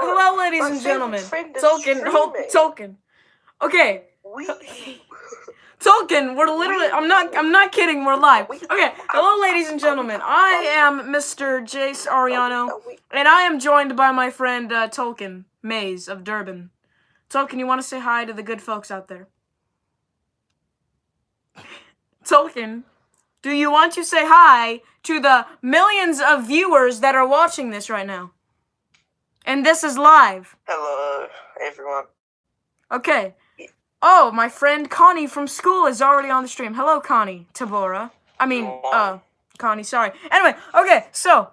Hello, ladies and gentlemen. Tolkien. Okay. Tolkien, we're literally, I'm not kidding, we're live. Okay, hello ladies and gentlemen, I am Mr. Jace Ariano, and I am joined by my friend Tolkien Mayes of Durban. Tolkien, you want to say hi to the good folks out there? Tolkien, do you want to say hi to the millions of viewers that are watching this right now? And this is live. Hello, everyone. Okay. Oh, my friend Connie from school is already on the stream. Hello, Connie. Tabora. Connie, sorry. Anyway, okay, so,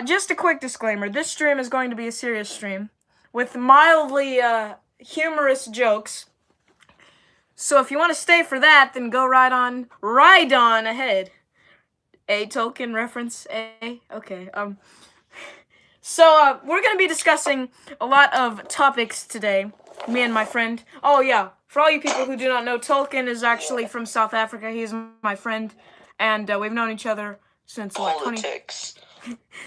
just a quick disclaimer. This stream is going to be a serious stream with mildly, humorous jokes. So if you want to stay for that, then go ride on ahead. A Tolkien reference, A? Okay, So, we're going to be discussing a lot of topics today, me and my friend. Oh, yeah, for all you people who do not know, Tolkien is actually from South Africa. He is my friend, and we've known each other since,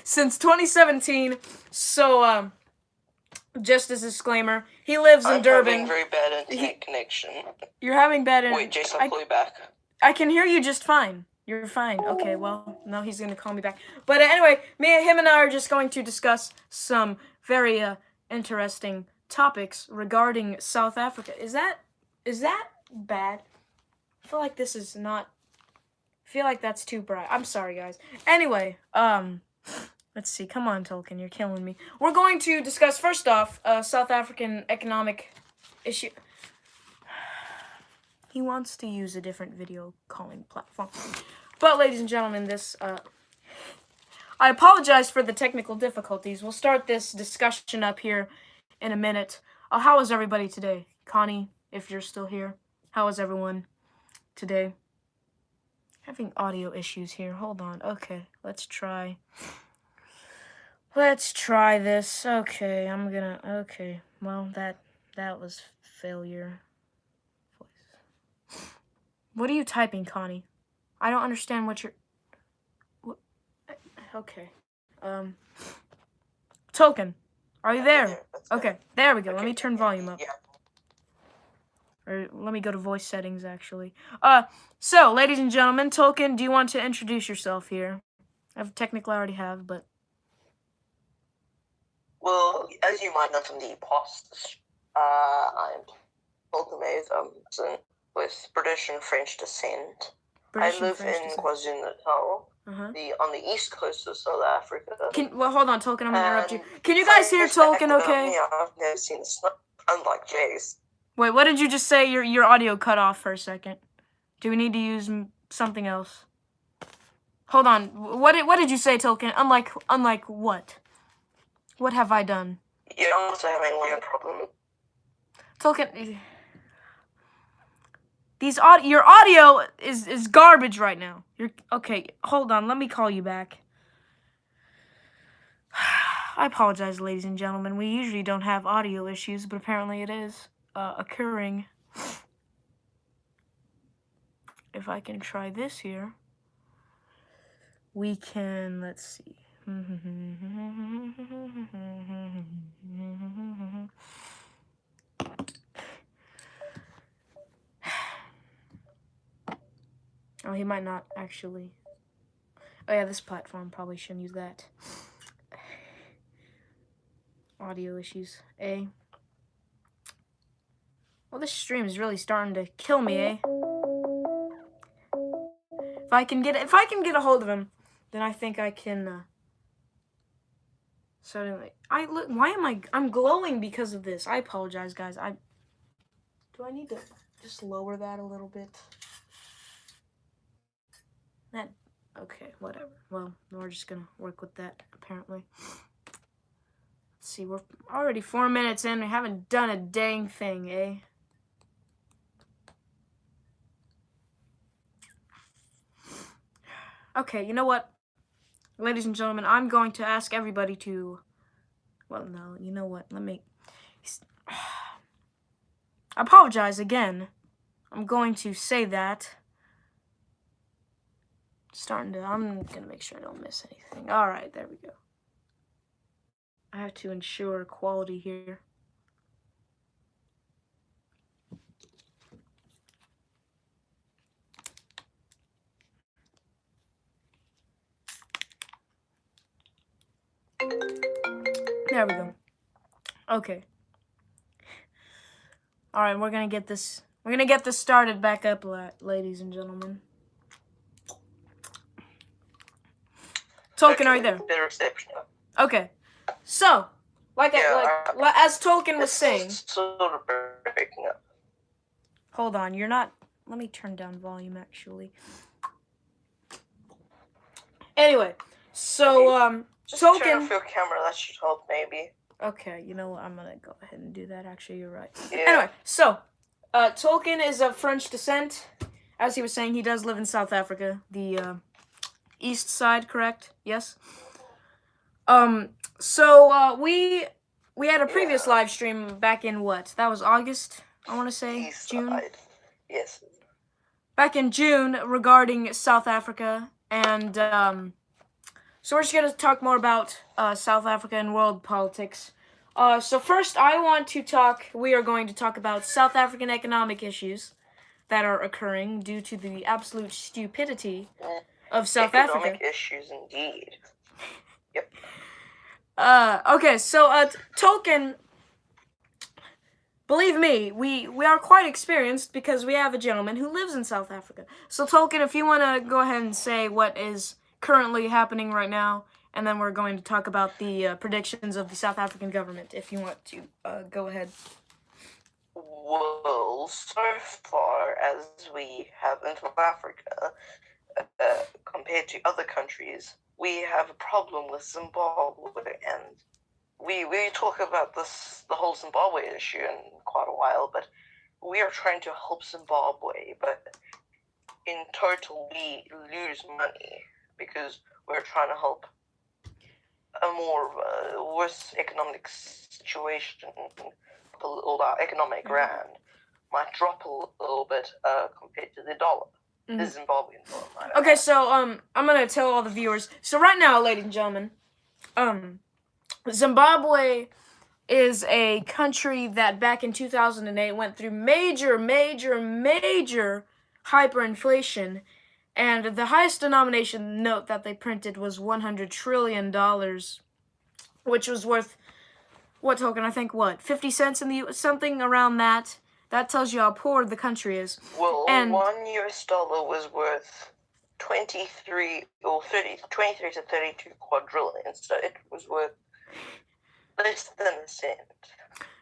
since 2017. So, just as a disclaimer, he lives in Durban. I'm having very bad internet connection. You're having bad internet. Wait, Jason, I'll call you back. I can hear you just fine. You're fine. Okay, well, now he's going to call me back. But anyway, him and I are just going to discuss some very interesting topics regarding South Africa. Is that bad? I feel like this is not... I feel like that's too bright. I'm sorry, guys. Anyway, let's see. Come on, Tolkien. You're killing me. We're going to discuss, first off, South African economic issue. He wants to use a different video calling platform. But, ladies and gentlemen, I apologize for the technical difficulties. We'll start this discussion up here in a minute. How is everybody today? Connie, if you're still here, how is everyone today? Having audio issues here. Hold on. Okay, let's try. Let's try this. Okay, okay. Well, that was failure. What are you typing, Connie? I don't understand what you're... Okay. Tolkien, are you there? Okay, there we go. Let me turn volume up. Or let me go to voice settings, actually. So, ladies and gentlemen, Tolkien, do you want to introduce yourself here? Technically, I already have, but... Well, as you might know from the past, I'm Tolkien Mayes. With British and French descent. I live in KwaZulu-Natal, on the east coast of South Africa. Well, hold on, Tolkien, I'm gonna interrupt you. Can you guys hear Tolkien okay? I've never seen the snow, unlike Jay's. Wait, what did you just say? Your audio cut off for a second. Do we need to use something else? Hold on, what did you say, Tolkien? Unlike what? What have I done? You're also having a problem. Tolkien... Your audio is garbage right now. Okay, hold on, let me call you back. I apologize, ladies and gentlemen. We usually don't have audio issues, but apparently it is occurring. If I can try this here, we can, let's see. Oh, he might not actually. Oh yeah, this platform probably shouldn't use that. Audio issues. A. Well, this stream is really starting to kill me, eh? If I can get a hold of him, then I think I can. Suddenly, I'm glowing because of this. I apologize, guys. Do I need to just lower that a little bit? Okay, whatever. Well, we're just gonna work with that, apparently. Let's see, we're already 4 minutes in. We haven't done a dang thing, eh? Okay, you know what? Ladies and gentlemen, I'm going to ask everybody to... Well, no, you know what? I apologize again. I'm going to say that. I'm gonna make sure I don't miss anything. All right, there we go. I have to ensure quality here. There we go. Okay. All right, we're gonna get this. We're gonna get this started back up, ladies and gentlemen. Tolkien, are you there? The reception. Okay. So, as Tolkien was saying. Sort of breaking up. Hold on, you're not. Let me turn down volume actually. Anyway, so Just Tolkien. turn off your camera. That should help, maybe. Okay, you know what? I'm gonna go ahead and do that. Actually, you're right. Yeah. Anyway, so Tolkien is of French descent. As he was saying, he does live in South Africa, the east side, correct? Yes. So we had a previous live stream back in what? That was August, I want to say. East June. side. Yes. Back in June regarding South Africa, and so we're just gonna talk more about South Africa and world politics. So first, we are going to talk about South African economic issues that are occurring due to the absolute stupidity of South Africa. Economic issues, indeed. Yep. Okay, so Tolkien, believe me, we are quite experienced because we have a gentleman who lives in South Africa. So Tolkien, if you want to go ahead and say what is currently happening right now, and then we're going to talk about the predictions of the South African government, if you want to go ahead. Well, so far as we have in South Africa, compared to other countries, we have a problem with Zimbabwe, and we talk about the whole Zimbabwe issue in quite a while, but we are trying to help Zimbabwe, but in total we lose money because we're trying to help a more worse economic situation. Our economic rand might drop a little bit compared to the dollar. The Zimbabwean dollar. Okay, so I'm gonna tell all the viewers. So right now, ladies and gentlemen, Zimbabwe is a country that back in 2008 went through major hyperinflation, and the highest denomination note that they printed was $100 trillion, which was worth, what token? I think, what, 50 cents in the US, something around that. That tells you how poor the country is. Well, $1 was worth 23 to 32 quadrillion, so it was worth less than a cent.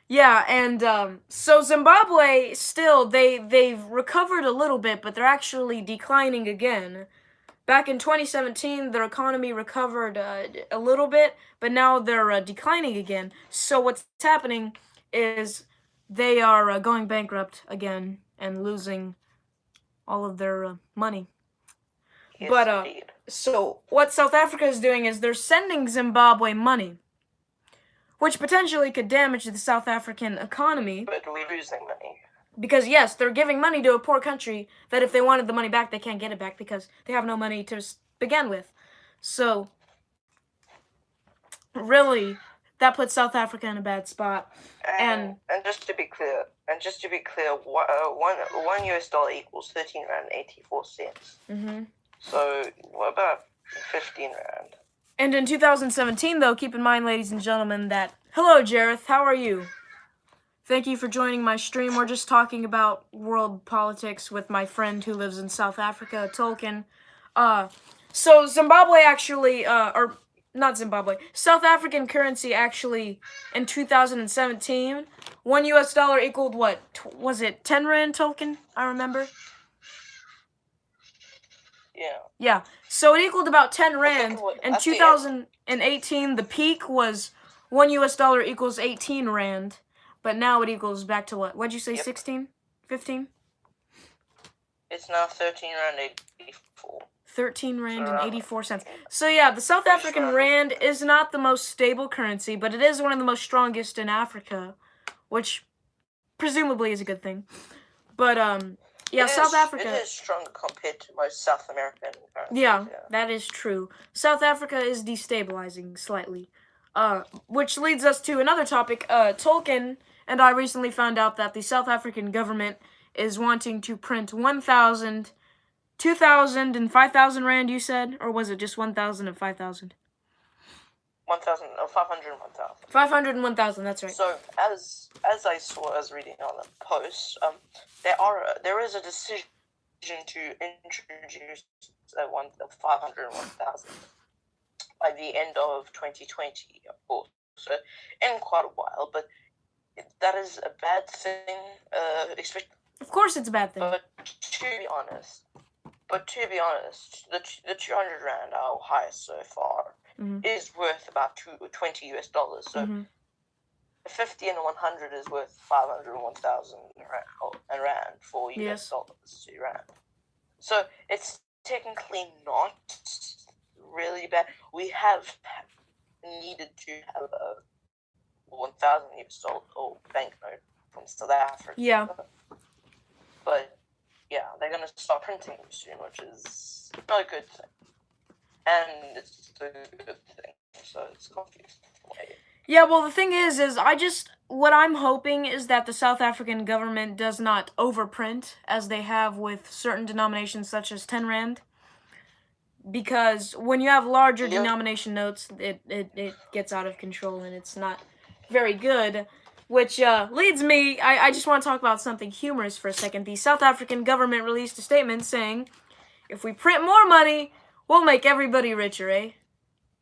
Yeah, and so Zimbabwe still they've recovered a little bit, but they're actually declining again. Back in 2017, their economy recovered a little bit, but now they're declining again. So what's happening is they are going bankrupt again and losing all of their money. Yes, but indeed. So what South Africa is doing is they're sending Zimbabwe money, which potentially could damage the South African economy. But we're losing money. Because, yes, they're giving money to a poor country that if they wanted the money back, they can't get it back because they have no money to begin with. So, really, that puts South Africa in a bad spot. And just to be clear, one US dollar equals 13 rand 84 cents. So, what about 15 rand? And in 2017, though, keep in mind, ladies and gentlemen, that... Hello, Jareth. How are you? Thank you for joining my stream. We're just talking about world politics with my friend who lives in South Africa, Tolkien. So Zimbabwe actually, or not Zimbabwe, South African currency actually, in 2017, $1 US equaled what? Was it 10 rand, Tolkien? I remember. Yeah. Yeah. So it equaled about 10 rand. In 2018, the peak was $1 US equals 18 rand. But now it equals back to what? What'd you say, 16? 15? It's now 13 rand 84. 13 rand and 84 cents. So yeah, the South African rand is not the most stable currency, but it is one of the most strongest in Africa, which presumably is a good thing. But yeah, South Africa... It is stronger compared to most South American currencies. Yeah, that is true. South Africa is destabilizing slightly. Which leads us to another topic. Tolkien and I recently found out that the South African government is wanting to print 1,000, 2,000, and 5,000 rand, you said? Or was it just 1,000 and 5,000? 1,000, 500 and 1,000. 500 and 1,000, that's right. So, as I was reading on the post, there is a decision to introduce 500 and 1,000 by the end of 2020, of course. So, in quite a while, but that is a bad thing. Of course, it's a bad thing. But to be honest, the 200 rand, our highest so far, is worth about $20 US. So 50 and 100 is worth 500 and 1,000 rand for US dollars to rand. So it's technically not really bad. We have needed to have a 1,000 US dollar or banknote from South Africa. Yeah. But yeah, they're gonna start printing soon, which is not a good thing. And it's a good thing, so it's confusing. Yeah, well, the thing is what I'm hoping is that the South African government does not overprint as they have with certain denominations such as 10 rand. Because when you have larger denomination notes, it gets out of control and it's not very good. Which leads me, I just want to talk about something humorous for a second. The South African government released a statement saying, if we print more money, we'll make everybody richer, eh?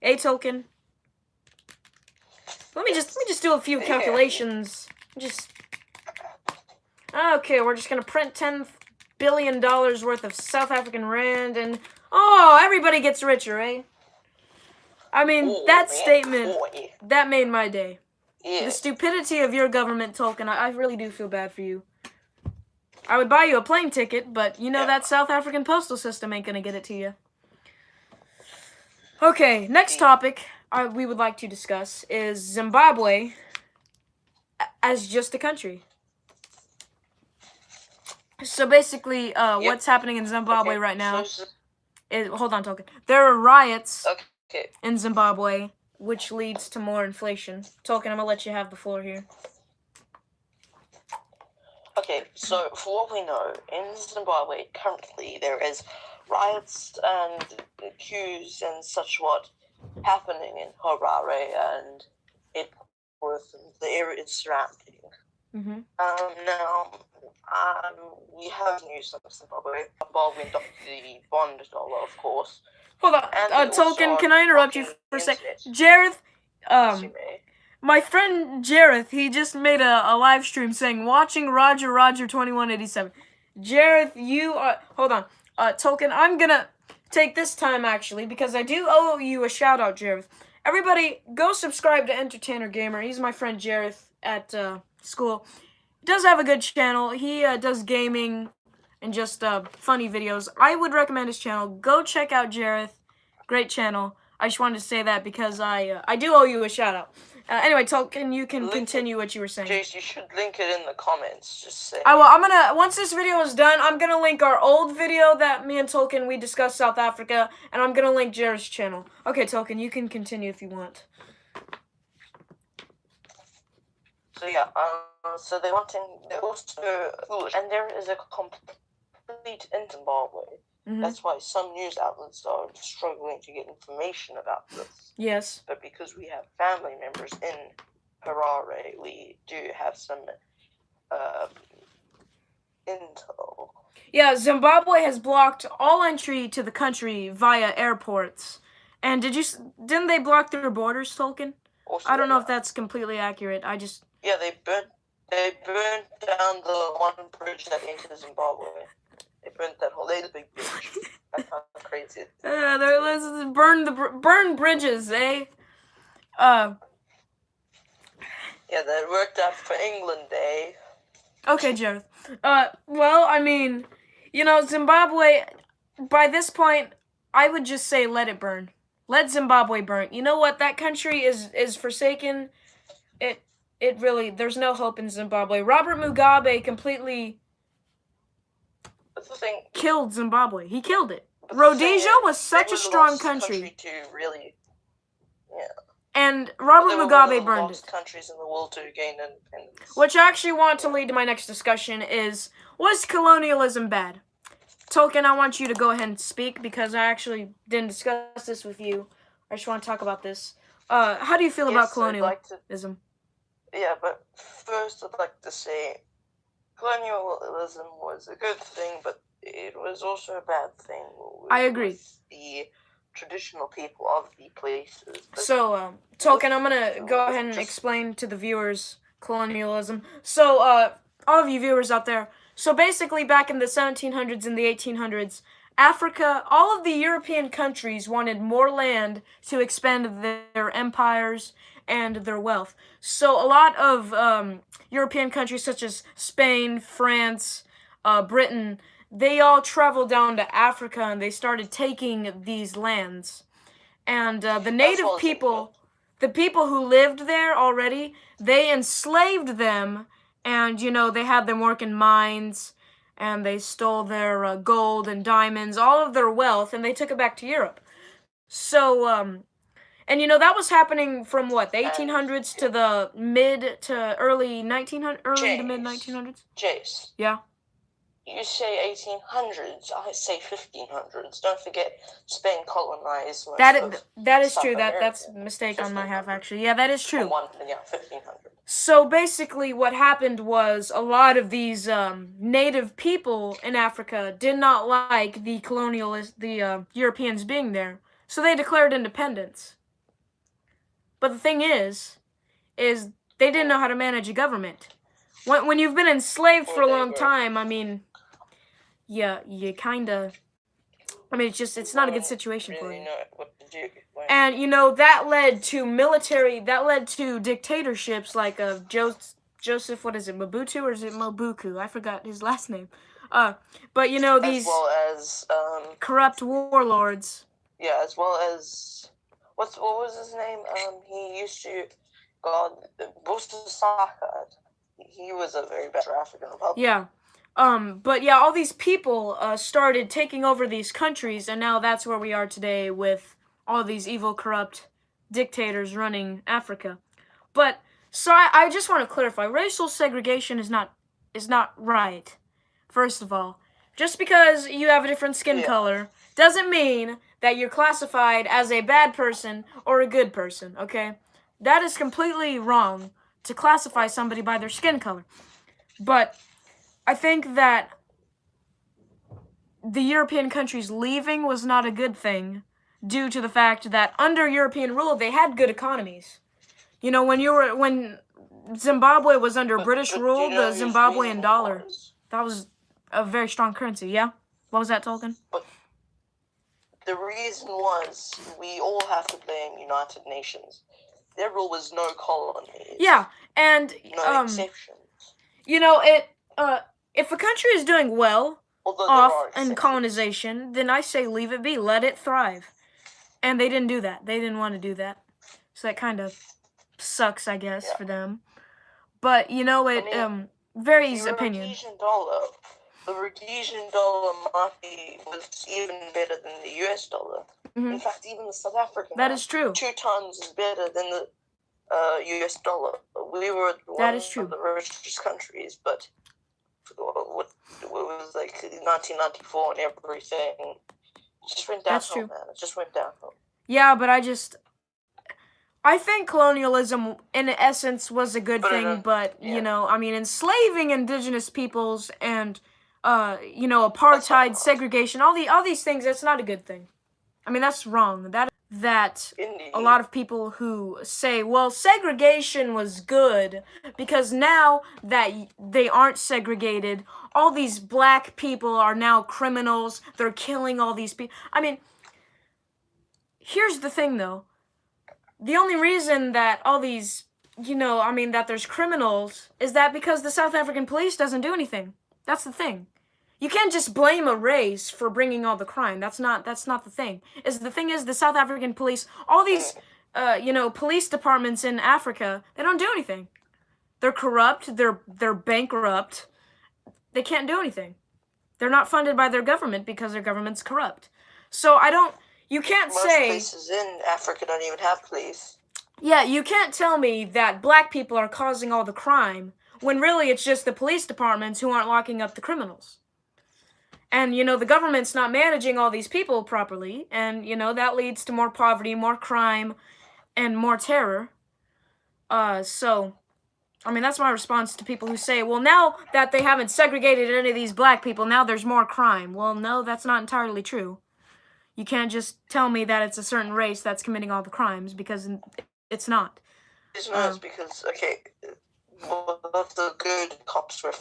Eh, Tolkien? Let me just do a few calculations. Okay, we're just gonna print $10 billion worth of South African rand and everybody gets richer, eh? I mean, that statement, that made my day. Yeah. The stupidity of your government, Tolkien, I really do feel bad for you. I would buy you a plane ticket, but you know that South African postal system ain't gonna get it to you. Okay, next topic we would like to discuss is Zimbabwe as just a country. So basically, what's happening in Zimbabwe right now is... Hold on, Tolkien. There are riots in Zimbabwe, which leads to more inflation. Tolkien, I'm gonna let you have the floor here. Okay, so for what we know, in Zimbabwe currently there is riots and queues and such what happening in Harare and Epworth and the areas surrounding. Now, we have news of Zimbabwe involving the bond dollar, of course. Hold on, Tolkien, can I interrupt you for a sec? Jareth, my friend Jareth, he just made a live stream saying, watching Roger 2187. Jareth, you are... Hold on. Tolkien, I'm gonna take this time, actually, because I do owe you a shout-out, Jareth. Everybody, go subscribe to Entertainer Gamer. He's my friend Jareth at school. He does have a good channel. He does gaming and just funny videos. I would recommend his channel. Go check out Jareth. Great channel. I just wanted to say that because I do owe you a shout-out. Anyway, Tolkien, you can continue what you were saying. Jace, you should link it in the comments. Just say. Once this video is done, I'm gonna link our old video that me and Tolkien, we discussed South Africa, and I'm gonna link Jareth's channel. Okay, Tolkien, you can continue if you want. So yeah, so they're also foolish, and there is a complete in Zimbabwe. That's why some news outlets are struggling to get information about this. Yes. But because we have family members in Harare, we do have some intel. Yeah, Zimbabwe has blocked all entry to the country via airports. And didn't they block their borders, Tolkien? Also, I don't know if that's completely accurate. Yeah, they burnt down the one bridge that entered Zimbabwe. They burnt that whole big bridge. That's how crazy it is. Burn bridges, eh? Yeah, that worked out for England, eh? Okay, Jareth. Well, I mean, Zimbabwe, by this point, I would just say let it burn. Let Zimbabwe burn. You know what? That country is forsaken. It really, there's no hope in Zimbabwe. Robert Mugabe completely killed Zimbabwe. He killed it. Rhodesia was such a strong country. And Robert Mugabe burned it. Countries in the world to gain independence. Which I actually want to lead to my next discussion is, was colonialism bad? Tolkien, I want you to go ahead and speak because I actually didn't discuss this with you. I just want to talk about this. How do you feel about colonialism? Yeah, but first I'd like to say colonialism was a good thing, but it was also a bad thing. I agree. The traditional people of the places. So, Tolkien, I'm going to go ahead and explain to the viewers colonialism. So, all of you viewers out there, so basically back in the 1700s and the 1800s, Africa, all of the European countries wanted more land to expand their empires and their wealth. So a lot of European countries such as Spain, France, Britain, they all traveled down to Africa and they started taking these lands. And the native people, the people who lived there already, they enslaved them, and, you know, they had them work in mines, and they stole their gold and diamonds, all of their wealth, and they took it back to Europe. So, and, you know, that was happening from, what, the 1800s to the mid to early 1900s, early to mid 1900s? Jace. Yeah? You say 1800s, I say 1500s. Don't forget, Spain colonized most that is true. That's a mistake on my half, actually. Yeah, that is true. 1500. So basically what happened was a lot of these native people in Africa did not like the Europeans being there. So they declared independence. But the thing is they didn't know how to manage a government. When you've been enslaved for a long time, I mean, yeah, you kind of, I mean, it's not a good situation for you. And, you know, that led to dictatorships like Joseph, what is it, Mobutu, or is it Mobuku? I forgot his last name. But, you know, these as well as corrupt warlords. Yeah, as well as, what was his name? He used to, Busta Saka. He was a very bad African Republican. Yeah. But yeah, all these people started taking over these countries, and now that's where we are today with all these evil, corrupt dictators running Africa. But so I just want to clarify: racial segregation is not right. First of all, just because you have a different skin color doesn't mean that you're classified as a bad person or a good person. Okay, that is completely wrong to classify somebody by their skin color. But I think that the European countries leaving was not a good thing due to the fact that under European rule, they had good economies. You know, when Zimbabwe was under British rule, the Zimbabwean dollar, that was a very strong currency, yeah? What was that, Tolkien? But the reason was we all have to blame United Nations. Their rule was no colonies. Yeah, and no exceptions. You know, if a country is doing well in colonization, then I say leave it be, let it thrive. And they didn't do that. They didn't want to do that. So that kind of sucks, I guess, for them. But, you know, it varies opinion. The Rhodesian dollar was even better than the US dollar. Mm-hmm. In fact, even the South African that is true. 2 times is better than the US dollar. We were one of the richest countries, but what was like 1994 and everything. It just went downhill, man. It just went downhill. Yeah, but I think colonialism, in essence, was a good thing, but, you know, I mean, enslaving indigenous peoples and, you know, apartheid, segregation, all these things, that's not a good thing. I mean, that's wrong. That a lot of people who say, well, segregation was good because now that they aren't segregated, all these black people are now criminals. They're killing all these people. I mean, here's the thing, though. The only reason that all these, you know, I mean, that there's criminals is that because the South African police doesn't do anything. That's the thing. You can't just blame a race for bringing all the crime. That's not the thing. The thing is the South African police, all these, you know, police departments in Africa, they don't do anything. They're corrupt. They're bankrupt. They can't do anything. They're not funded by their government because their government's corrupt. So you can't say... Most places in Africa don't even have police. Yeah, you can't tell me that black people are causing all the crime when really it's just the police departments who aren't locking up the criminals. And, the government's not managing all these people properly, and, that leads to more poverty, more crime, and more terror. So, that's my response to people who say, well, now that they haven't segregated any of these black people, now there's more crime. Well, no, that's not entirely true. You can't just tell me that it's a certain race that's committing all the crimes, because it's not. It's not because, both the good cops were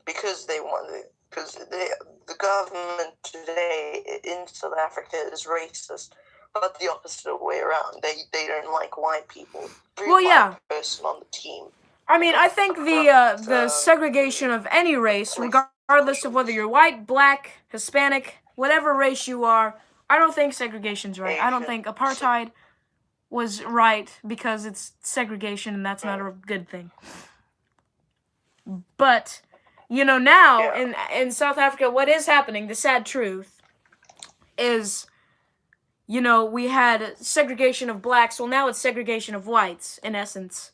because they wanted, because the government today in South Africa is racist, but the opposite way around. They don't like white people. Every white person on the team. I think the segregation of any race, regardless of whether you're white, black, Hispanic, whatever race you are, I don't think segregation's right. I don't think apartheid was right because it's segregation and that's not a good thing. But, now in South Africa, what is happening, the sad truth, is, we had segregation of blacks. Well, now it's segregation of whites, in essence.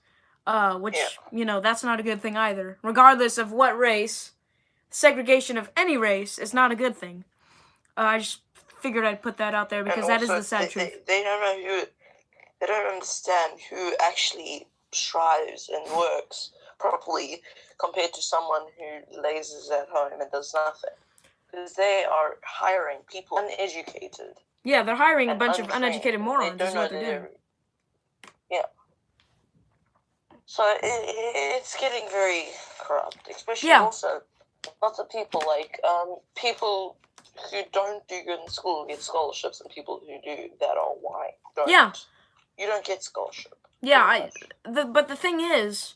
Which, that's not a good thing either. Regardless of what race, segregation of any race is not a good thing. I just figured I'd put that out there because that is the sad truth. They don't know they don't understand who actually strives and works properly compared to someone who lazes at home and does nothing. Because they are hiring people uneducated. Yeah, they're hiring a bunch of uneducated morons is what they're doing. Yeah. So it's getting very corrupt, especially also lots of people people who don't do good in school get scholarships, and people who do that are white. You don't get scholarship. Yeah, but the thing is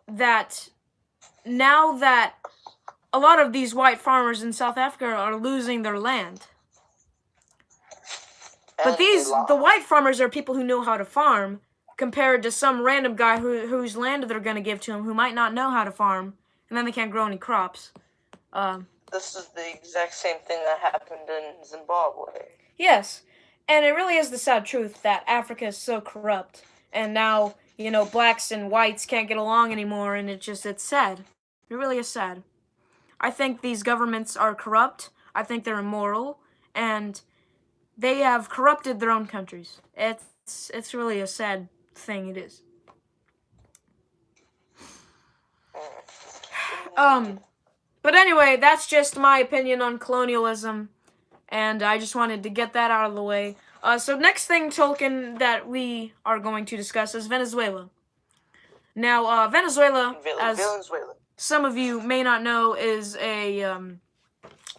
that now that a lot of these white farmers in South Africa are losing their land. But the white farmers are people who know how to farm, compared to some random guy whose land they're going to give to him who might not know how to farm, and then they can't grow any crops. This is the exact same thing that happened in Zimbabwe. Yes, and it really is the sad truth that Africa is so corrupt, and now, blacks and whites can't get along anymore, and it's sad. It really is sad. I think these governments are corrupt, I think they're immoral, and they have corrupted their own countries. It's really a sad thing, it is. But anyway, that's just my opinion on colonialism, and I just wanted to get that out of the way. So next thing, Tolkien, that we are going to discuss is Venezuela. Now, Venezuela, as some of you may not know, is it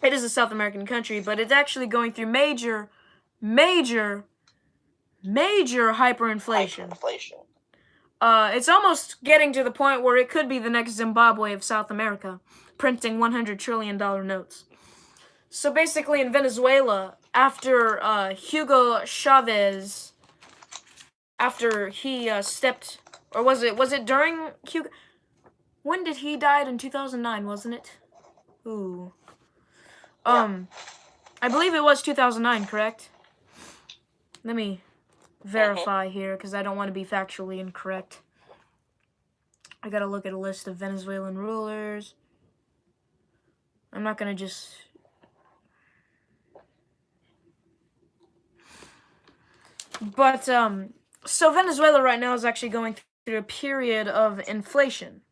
is a South American country, but it's actually going through major hyperinflation. It's almost getting to the point where it could be the next Zimbabwe of South America, printing $100 trillion notes. So basically in Venezuela, after Hugo Chavez, after he stepped, or was it during Hugo? When did he die? In 2009, wasn't it? Ooh. I believe it was 2009, correct? Let me verify here, because I don't want to be factually incorrect. I gotta look at a list of Venezuelan rulers. I'm not gonna just... But, so Venezuela right now is actually going through a period of inflation.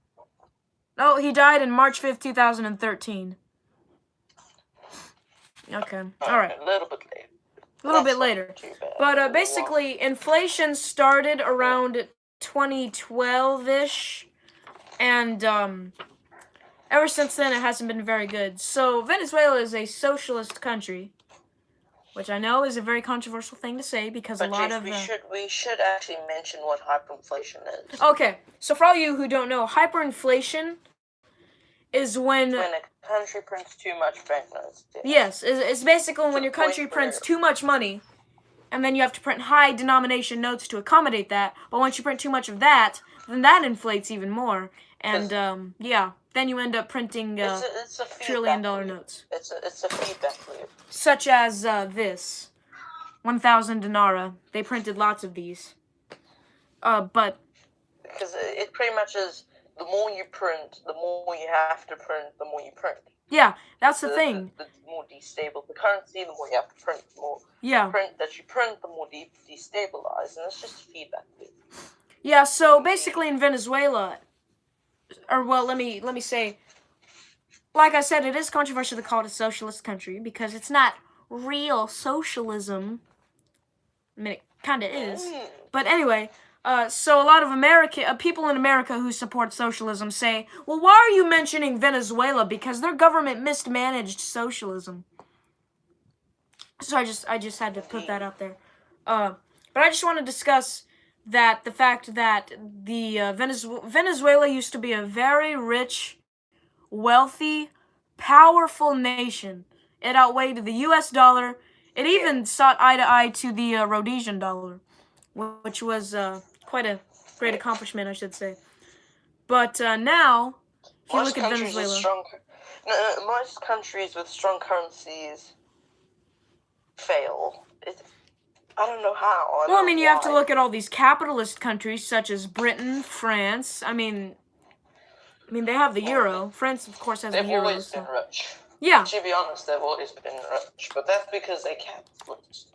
Oh, he died in March 5th, 2013. Okay, alright. A little bit later. A little bit later. But basically, inflation started around 2012-ish, and ever since then it hasn't been very good. So Venezuela is a socialist country, which I know is a very controversial thing to say because a lot of... We should actually mention what hyperinflation is. Okay, so for all you who don't know, hyperinflation is when a country prints too much banknotes. Yes, it's basically when your country prints too much money, and then you have to print high denomination notes to accommodate that. But once you print too much of that, then that inflates even more, and then you end up printing it's a $1 trillion notes. It's a feedback loop. Such as this, 1,000 dinara. They printed lots of these. But because it pretty much is the more you print, the more you have to print, the more you print. Yeah, that's the thing. The more destabilized the currency, the more you have to print. The more print that you print, the more destabilized, and it's just a feedback loop. Yeah, so basically in Venezuela, or well, let me say, like I said, it is controversial to call it a socialist country because it's not real socialism. I mean, it kind of is. But anyway, so a lot of people in America who support socialism say, well, why are you mentioning Venezuela? Because their government mismanaged socialism. So I just had to put that out there. But I just want to discuss the fact that the Venezuela used to be a very rich, wealthy, powerful nation. It outweighed the U.S. dollar. It even sought eye to eye to the Rhodesian dollar, which was quite a great accomplishment, I should say. But now, if you look at Venezuela, most countries with strong currencies fail. I don't know how. Well, I mean, you have to look at all these capitalist countries such as Britain, France. I mean, they have the euro. France, of course, has the euro. They've always been rich. Yeah. To be honest, they've always been rich, but that's because they capitalist.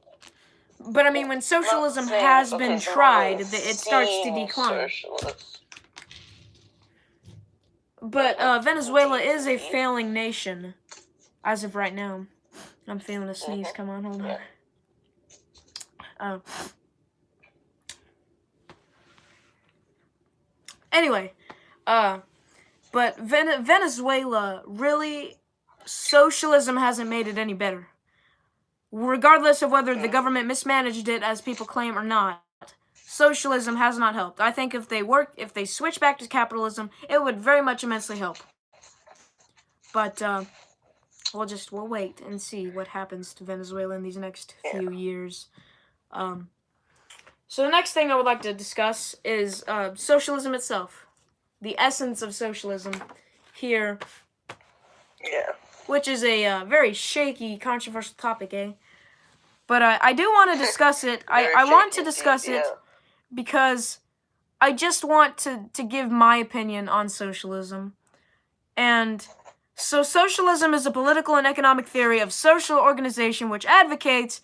But I mean, when socialism has been tried, it starts to decline. But Venezuela is a failing nation, as of right now. I'm feeling a sneeze. Come on, hold on. Anyway, but Venezuela, really, socialism hasn't made it any better. Regardless of whether the government mismanaged it, as people claim, or not, socialism has not helped. I think if they switch back to capitalism, it would very much immensely help. But we'll wait and see what happens to Venezuela in these next few years. So the next thing I would like to discuss is socialism itself, the essence of socialism here. Yeah. Which is a very shaky, controversial topic, eh? But I do want to discuss it. I want to discuss it because I just want to give my opinion on socialism. And so socialism is a political and economic theory of social organization which advocates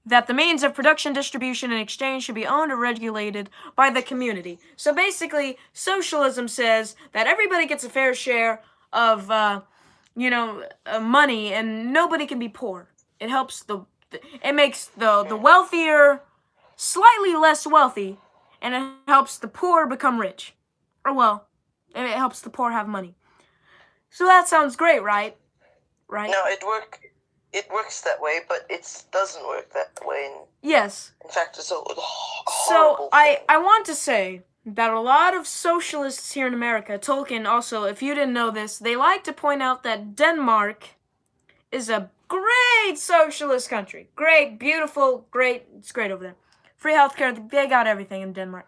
that the means of production, distribution, and exchange should be owned or regulated by the community. So basically, socialism says that everybody gets a fair share of money, and nobody can be poor. It helps it makes the wealthier slightly less wealthy, and it helps the poor become rich. Or well, it helps the poor have money. So that sounds great, right? Right? No, it works that way, but it doesn't work that way. Yes. In fact, it's a horrible So I want to say that a lot of socialists here in America, Tolkien also, if you didn't know this, they like to point out that Denmark is a great socialist country. Great, beautiful, great. It's great over there. Free healthcare, they got everything in Denmark.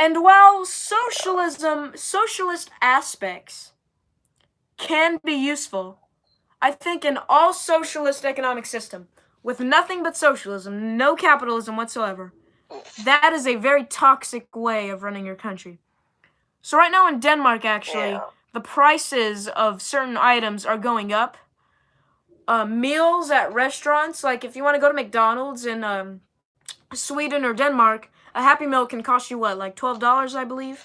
And while socialist aspects can be useful, I think in all socialist economic system, with nothing but socialism, no capitalism whatsoever, that is a very toxic way of running your country. So right now in Denmark, actually, the prices of certain items are going up. Meals at restaurants, like if you want to go to McDonald's in Sweden or Denmark, a Happy Meal can cost you what, like $12, I believe,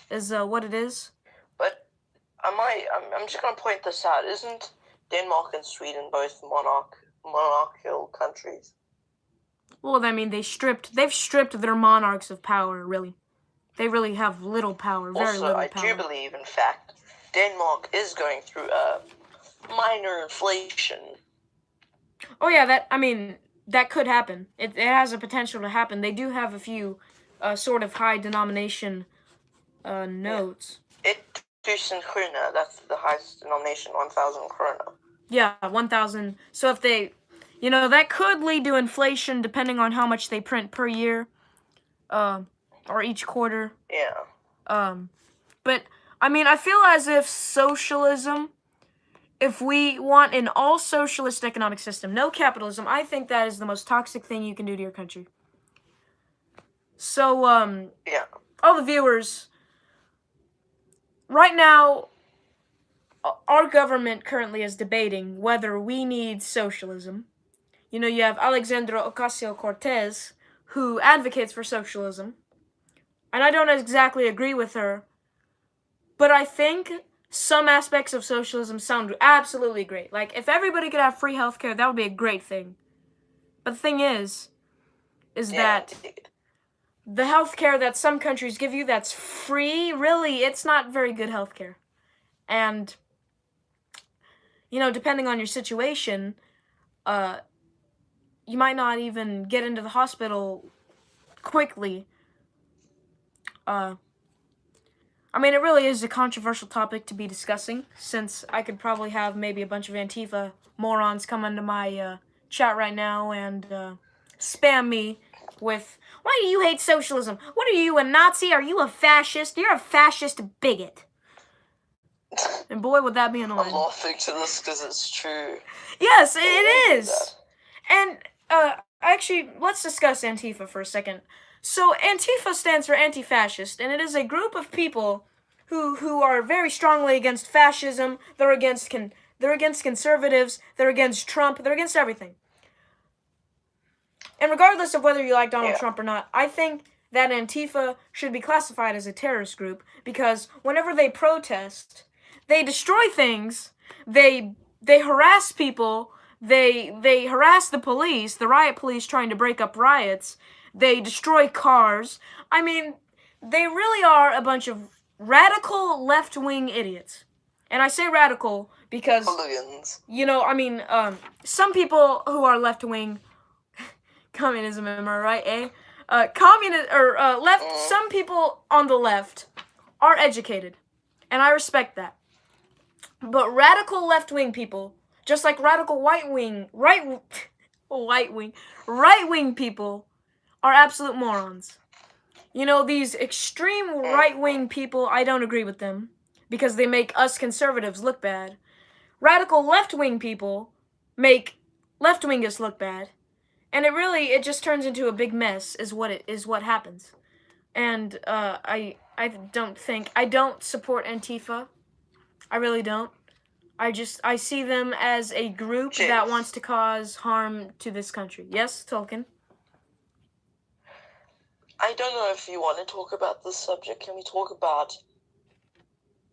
is what it is. But I'm just gonna point this out. Isn't Denmark and Sweden both monarchical countries? Well, I mean, they've stripped their monarchs of power, really. They really have little power, very little power. Also, I do believe, in fact, Denmark is going through a minor inflation. Oh yeah, that could happen. It has a potential to happen. They do have a few sort of high denomination notes. 1,000 krona, that's the highest denomination, 1,000 krona. Yeah, 1,000. So if they, that could lead to inflation depending on how much they print per year, or each quarter. Yeah. But I mean, I feel as if socialism, if we want an all-socialist economic system, no capitalism, I think that is the most toxic thing you can do to your country. So, Yeah. all the viewers, right now, our government currently is debating whether we need socialism. You know, you have Alexandra Ocasio-Cortez, who advocates for socialism, and I don't exactly agree with her, but I think some aspects of socialism sound absolutely great. Like, if everybody could have free healthcare, that would be a great thing. But the thing is that the healthcare that some countries give you that's free, really, it's not very good healthcare. And, you know, depending on your situation, you might not even get into the hospital quickly. I mean, it really is a controversial topic to be discussing, since I could probably have maybe a bunch of Antifa morons come into my chat right now and spam me with, why do you hate socialism? What are you, a Nazi? Are you a fascist? You're a fascist bigot. And boy, would that be annoying. I'm laughing to this because it's true. Yes, it is. And actually, let's discuss Antifa for a second. So Antifa stands for anti-fascist, and it is a group of people who are very strongly against fascism. They're against conservatives. They're against Trump. They're against everything. And regardless of whether you like Donald Trump or not, I think that Antifa should be classified as a terrorist group, because whenever they protest, they destroy things, they harass people, they harass the police, the riot police trying to break up riots, they destroy cars. I mean, they really are a bunch of radical left-wing idiots. And I say radical because, hooligans. you know, I mean, some people who are left-wing, communism, am I right, eh? Left, some people on the left are educated, and I respect that. But radical left-wing people, just like radical right-wing people, are absolute morons. You know, these extreme right-wing people, I don't agree with them, because they make us conservatives look bad. Radical left-wing people make left-wingers look bad. And it just turns into a big mess, is what happens. And I don't support Antifa. I really don't. I see them as a group that wants to cause harm to this country. Yes, Tolkien? I don't know if you want to talk about this subject. Can we talk about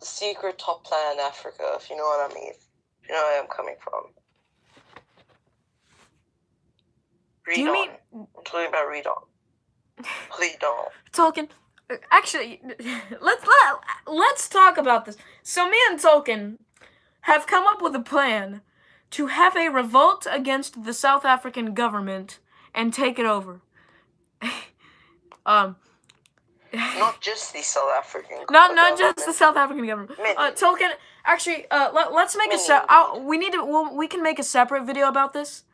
the secret top plan in Africa, if you know what I mean? If you know where I'm coming from. Read on. I'm talking about read on. Read on. Tolkien, actually, let's talk about this. So me and Tolkien have come up with a plan to have a revolt against the South African government and take it over. Not just the South African government. Not just the South African government. Tolkien, actually, let's make we can make a separate video about this.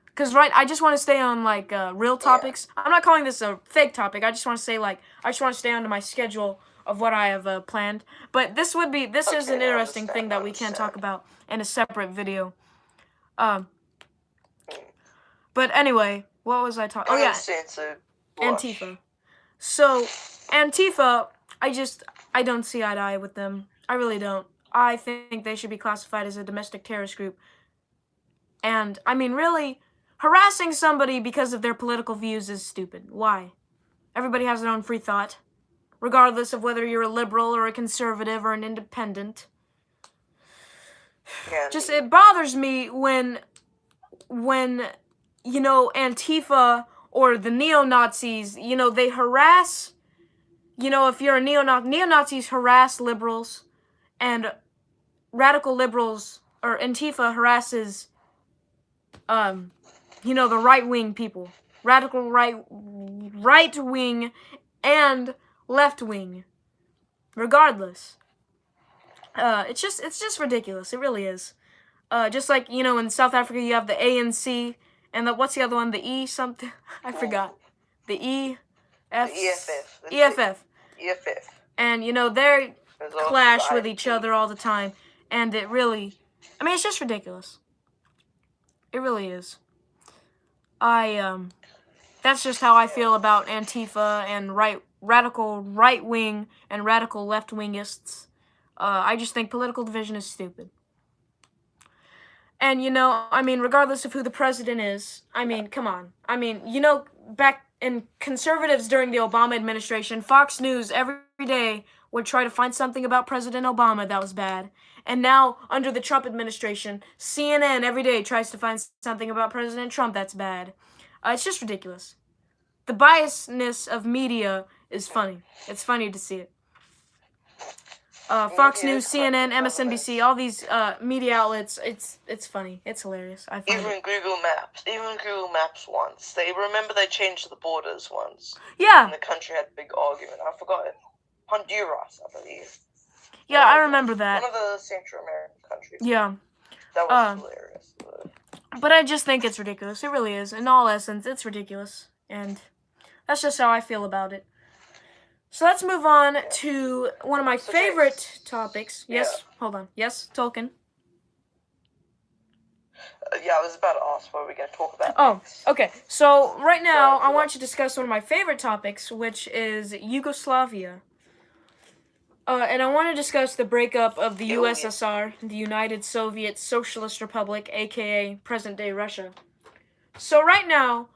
Because, I just want to stay on, like, real topics. Yeah. I'm not calling this a fake topic. I just want to say, I just want to stay onto my schedule of what I have planned. But this is an interesting thing that we can talk about in a separate video. But anyway, what was I talking? Oh, yeah. Antifa. So, Antifa, I don't see eye to eye with them. I really don't. I think they should be classified as a domestic terrorist group. And, I mean, really, harassing somebody because of their political views is stupid. Why? Everybody has their own free thought, regardless of whether you're a liberal or a conservative or an independent. Yeah. Just, it bothers me when, you know, Antifa or the neo-Nazis, you know, they harass, you know, if you're a neo-Nazis harass liberals, and radical liberals, or Antifa harasses, you know, the right-wing people. Radical right-wing and left-wing. Regardless. It's just ridiculous. It really is. Just like, you know, in South Africa you have the ANC, and what's the other one? The E something? I forgot. The EFF. And, you know, they clash with each other all the time. And it really, I mean, it's just ridiculous. It really is. That's just how I feel about Antifa and radical right-wing and radical left-wingists. I just think political division is stupid. And, I mean, regardless of who the president is, I mean, come on. I mean, back in conservatives during the Obama administration, Fox News every day would try to find something about President Obama that was bad. And now, under the Trump administration, CNN every day tries to find something about President Trump that's bad. It's just ridiculous. The biasness of media is funny. It's funny to see it. Fox News, CNN, MSNBC, all these media outlets, it's funny. It's hilarious. I find even Google Maps once. They changed the borders once. Yeah. And the country had a big argument. I forgot it. Honduras, I believe. Yeah, I remember that. One of the Central American countries. Yeah. That was hilarious. But I just think it's ridiculous. It really is. In all essence, it's ridiculous. And that's just how I feel about it. So let's move on to one of my favorite topics. Yes, hold on. Yes, Tolkien. I was about to ask what we're going to talk about. Oh, okay. So right now, I want to discuss one of my favorite topics, which is Yugoslavia. And I want to discuss the breakup of the USSR, the United Soviet Socialist Republic, aka present-day Russia. So right now,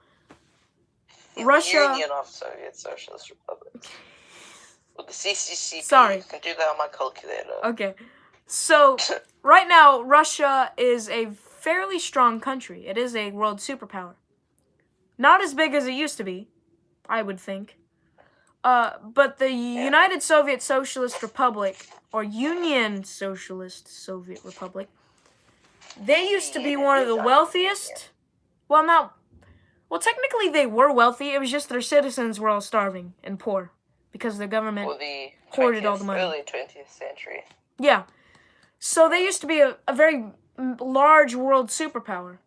Russia... Union of Soviet Socialist Republic. With the CCCP. Sorry. You can do that on my calculator. Okay. So, right now, Russia is a fairly strong country. It is a world superpower. Not as big as it used to be, I would think. But the United Soviet Socialist Republic, or Union Socialist Soviet Republic, they used to be one of the wealthiest. Well, technically they were wealthy. It was just their citizens were all starving and poor because the government hoarded all the money. Early 20th century. Yeah. So they used to be a very large world superpower.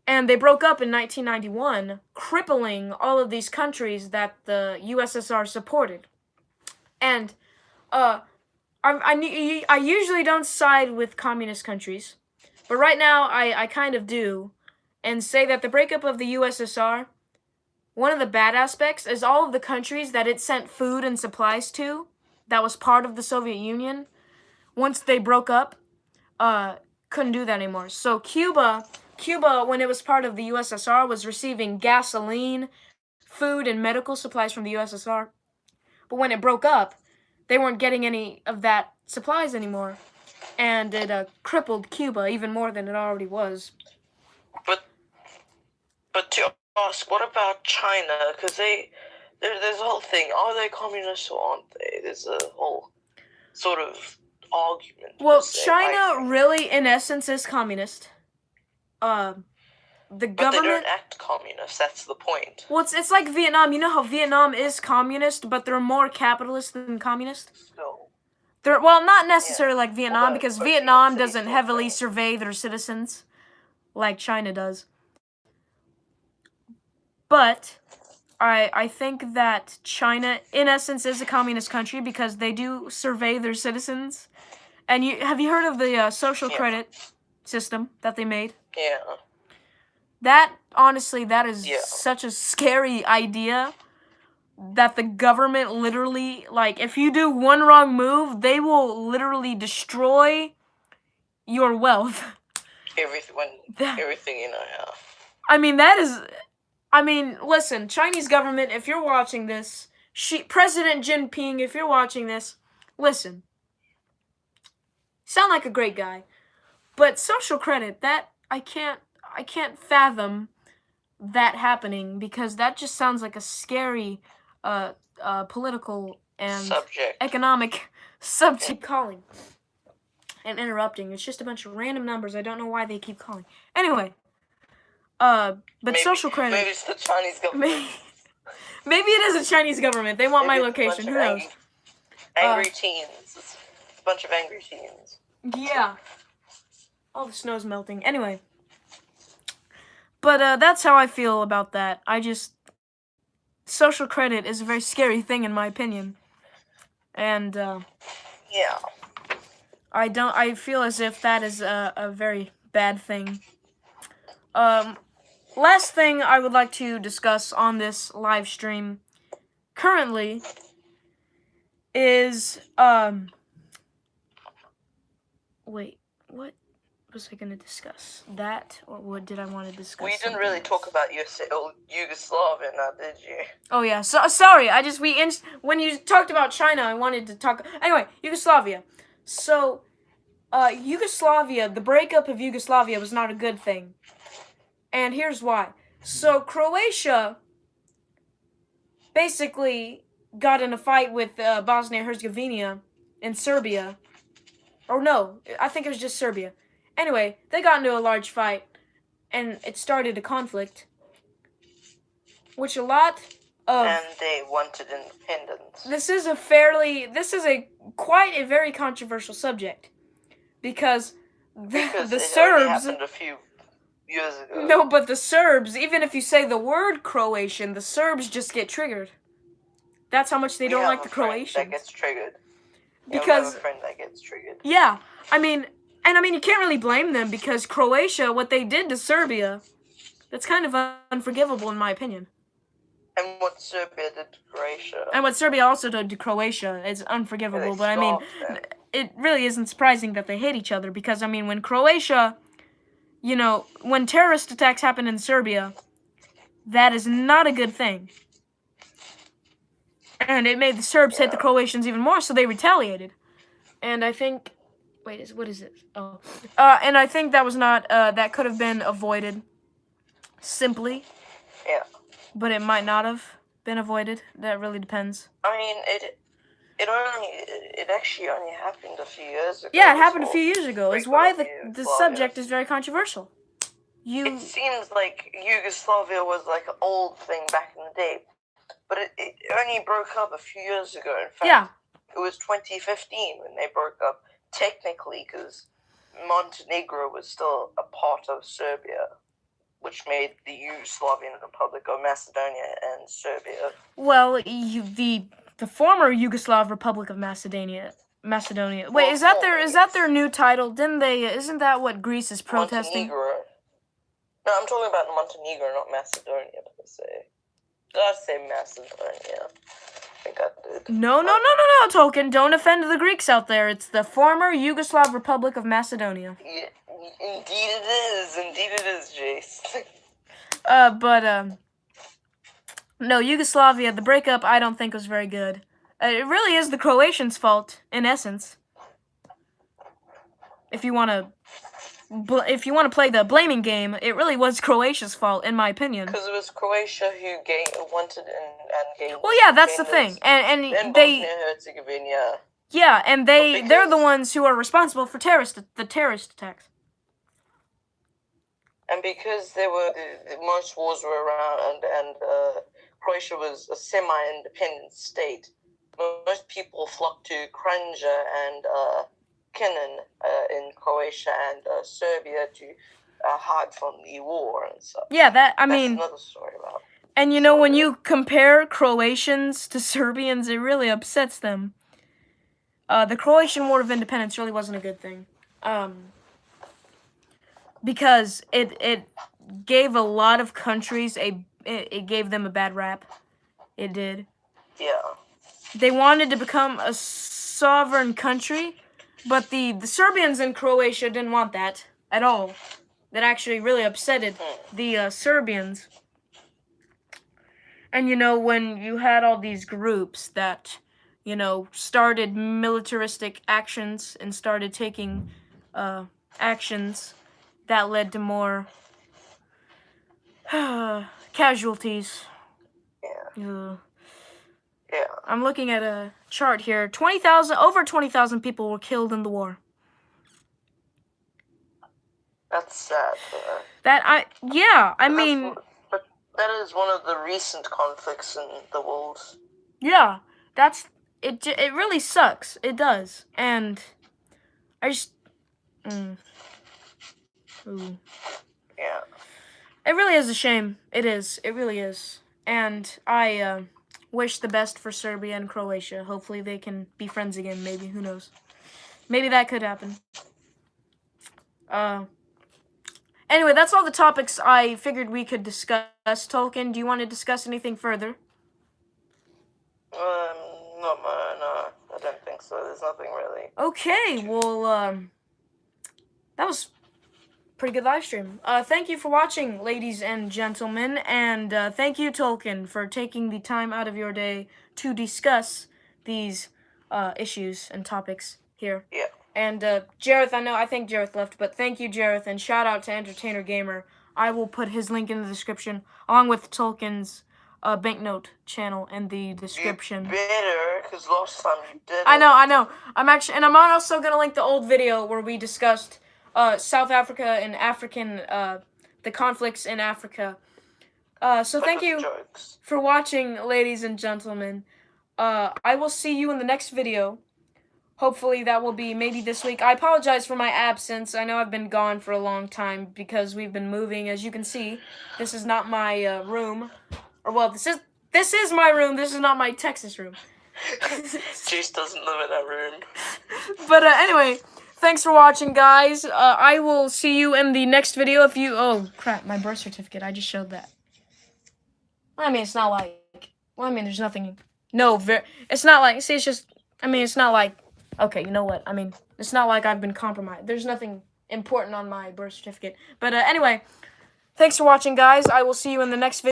And they broke up in 1991, crippling all of these countries that the USSR supported. And I usually don't side with communist countries, but right now I kind of do, and say that the breakup of the USSR, one of the bad aspects is all of the countries that it sent food and supplies to, that was part of the Soviet Union, once they broke up, couldn't do that anymore. So Cuba, when it was part of the USSR, was receiving gasoline, food, and medical supplies from the USSR. But when it broke up, they weren't getting any of that supplies anymore. And it crippled Cuba even more than it already was. But to ask, what about China? Because there's a whole thing. Are they communists or aren't they? There's a whole sort of argument. Well, China really, in essence, is communist. The government... But they don't act communist, that's the point. Well, it's like Vietnam. You know how Vietnam is communist, but they're more capitalist than communist? Still. Well, not necessarily like Vietnam, because Vietnam doesn't heavily survey their citizens like China does. But I think that China, in essence, is a communist country because they do survey their citizens. And have you heard of the social credit system that they made? Yeah. That, honestly, that is such a scary idea that the government literally, like, if you do one wrong move, they will literally destroy your wealth. Everything you know, yeah. I mean, listen, Chinese government, if you're watching this, President Jinping, if you're watching this, listen. Sound like a great guy. But social credit, that, I can't fathom that happening because that just sounds like a scary political and economic subject calling and interrupting. It's just a bunch of random numbers. I don't know why they keep calling. Anyway, but maybe, social credit. Maybe it's the Chinese government. Maybe it is the Chinese government. They want my location. Who knows? Angry teens. It's a bunch of angry teens. Yeah. All the snow's melting. Anyway. But that's how I feel about that. Social credit is a very scary thing in my opinion. And, yeah. I feel as if that is a very bad thing. last thing I would like to discuss on this live stream currently is, wait, what was I going to discuss? That, or what did I want to discuss? We didn't really talk about Yugoslavia now, did you? Oh, yeah, sorry, when you talked about China, I wanted to talk, anyway, Yugoslavia. So, Yugoslavia, the breakup of Yugoslavia was not a good thing. And here's why. So, Croatia basically got in a fight with Bosnia-Herzegovina and Serbia. Or no, I think it was just Serbia. Anyway, they got into a large fight, and it started a conflict. Which a lot of... And they wanted independence. This is quite a very controversial subject. Because the Serbs... Only happened a few years ago. No, but the Serbs, even if you say the word Croatian, the Serbs just get triggered. That's how much they don't like the Croatians. That gets triggered. Because we have a friend that gets triggered. Yeah, I mean, you can't really blame them because Croatia, what they did to Serbia, that's kind of unforgivable in my opinion. And what Serbia did to Croatia. And what Serbia also did to Croatia is unforgivable, but I mean, it really isn't surprising that they hate each other because, I mean, when Croatia, when terrorist attacks happen in Serbia, that is not a good thing. And it made the Serbs hate the Croatians even more, so they retaliated. And I think, what is it? Oh, and I think that was not, that could have been avoided simply. Yeah. But it might not have been avoided. That really depends. I mean, it actually only happened a few years ago. Yeah, it happened a few years ago. It's why the subject is very controversial. It seems like Yugoslavia was like an old thing back in the day. But it only broke up a few years ago. In fact, It was 2015 when they broke up, technically, because Montenegro was still a part of Serbia, which made the Yugoslavian Republic of Macedonia and Serbia. Well, the former Yugoslav Republic of Macedonia. Wait, is that their new title? Didn't they? Isn't that what Greece is protesting? Montenegro. No, I'm talking about Montenegro, not Macedonia, per se. Did I say Macedonia? I think I did. No, Tolkien. Don't offend the Greeks out there. It's the former Yugoslav Republic of Macedonia. Yeah, indeed it is, Jace. No, Yugoslavia, the breakup, I don't think was very good. It really is the Croatians' fault, in essence. If you want to play the blaming game, it really was Croatia's fault, in my opinion. Because it was Croatia who wanted and gained. Well, yeah, that's the thing, and they. Bosnia-Herzegovina. Yeah, and they're the ones who are responsible for the terrorist attacks. And because most wars were around, and Croatia was a semi-independent state, most people flocked to Kranja and Kinin in Croatia and Serbia to hide from the war and stuff. Yeah, that's another story about. And when you compare Croatians to Serbians, it really upsets them. The Croatian War of Independence really wasn't a good thing. Because it gave a lot of countries it gave them a bad rap. It did. Yeah. They wanted to become a sovereign country, but the Serbians in Croatia didn't want that at all. That actually really upsetted the Serbians. And when you had all these groups that, started militaristic actions and started taking actions that led to more casualties. Yeah. I'm looking at a chart here. Over 20,000 people were killed in the war. That's sad. But that is one of the recent conflicts in the world. Yeah, it really sucks. It does. And I just Ooh. Yeah. It really is a shame. It is. It really is. And I wish the best for Serbia and Croatia. Hopefully they can be friends again, maybe. Who knows? Maybe that could happen. Anyway, that's all the topics I figured we could discuss. Tolkien, do you want to discuss anything further? No, I don't think so. There's nothing really. Okay, well, that was pretty good live stream. Thank you for watching, ladies and gentlemen, and thank you, Tolkien, for taking the time out of your day to discuss these issues and topics here. Yeah. And Jareth, I think Jareth left, but thank you, Jareth, and shout out to Entertainer Gamer. I will put his link in the description, along with Tolkien's banknote channel in the description. You better, because last time you did. I know. I'm also gonna link the old video where we discussed South Africa and the conflicts in Africa. So thank you for watching, ladies and gentlemen. I will see you in the next video. Hopefully that will be maybe this week. I apologize for my absence. I know I've been gone for a long time because we've been moving. As you can see, this is not my room. Or well, this is my room. This is not my Texas room. Jace doesn't live in that room. But anyway, thanks for watching, guys. I will see you in the next video. Oh crap, my birth certificate. I just showed that. I mean, it's not like. Well, I mean, there's nothing. No, it's not like. See, it's just. I mean, it's not like. Okay, you know what? I mean, it's not like I've been compromised. There's nothing important on my birth certificate. But anyway, thanks for watching, guys. I will see you in the next video.